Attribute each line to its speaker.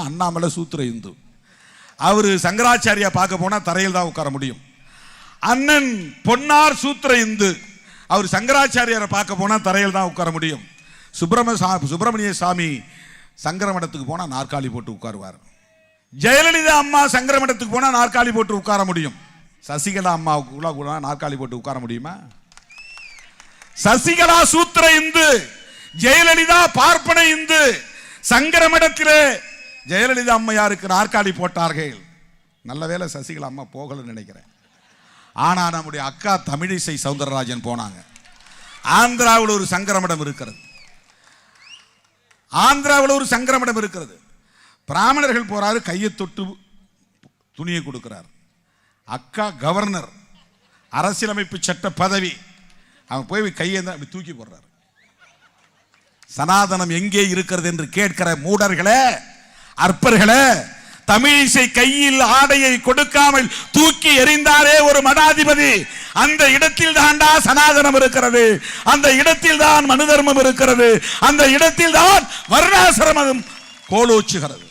Speaker 1: அண்ணாமலை சூத்திர இந்து. அவரு சங்கராச்சாரியா பார்க்க போனா தரையில் தான் உட்கார முடியும். அண்ணன் பொன்னார் சூத்திர இந்து. அவர் சங்கராச்சாரியாரை பார்க்க போனா தரையில் தான் உட்கார முடியும். சுப்பிரமணிய சாமி சங்கரமடத்துக்கு போனா நாற்காலி போட்டு உட்காருவார். ஜெயலலிதா அம்மா சங்கரமடத்துக்கு போனா நாற்காலி போட்டு உட்கார முடியும். சசிகலா அம்மாவுக்கு கூட நாற்காலி போட்டு உட்கார முடியுமா? சசிகலா சூத்திர இந்து, ஜெயலலிதா பார்ப்பன இந்து. சங்கரமடத்திலே ஜெயலலிதா அம்மையாருக்கு நாற்காலி போட்டார்கள். நல்ல வேளை சசிகலா அம்மா போகலன்னு நினைக்கிறேன். ஆனா நம்முடைய அக்கா தமிழிசை சவுந்தரராஜன் போனாங்க. ஆந்திராவில் ஒரு சங்கரமடம் இருக்கிறது. ஆந்திராவில் ஒரு சங்கரமடம் இருக்கிறது. பிராமணர்கள் போறாரு, கையை தொட்டு துணியை கொடுக்கிறார். அக்கா கவர்னர், அரசியலமைப்பு சட்ட பதவி, அவன் போய் கையை தூக்கி போடுறாரு. சனாதனம் எங்கே இருக்கிறது என்று கேட்கிற மூடர்களே, அற்பர்களே, தமிழிசை கையில் ஆடையை கொடுக்காமல் தூக்கி எறிந்தாரே ஒரு மடாதிபதி, அந்த இடத்தில் தான்டா சனாதனம் இருக்கிறது, அந்த இடத்தில் தான் மனு தர்மம் இருக்கிறது, அந்த இடத்தில் தான் வர்ணாசிரமம் கோலோச்சுகிறது.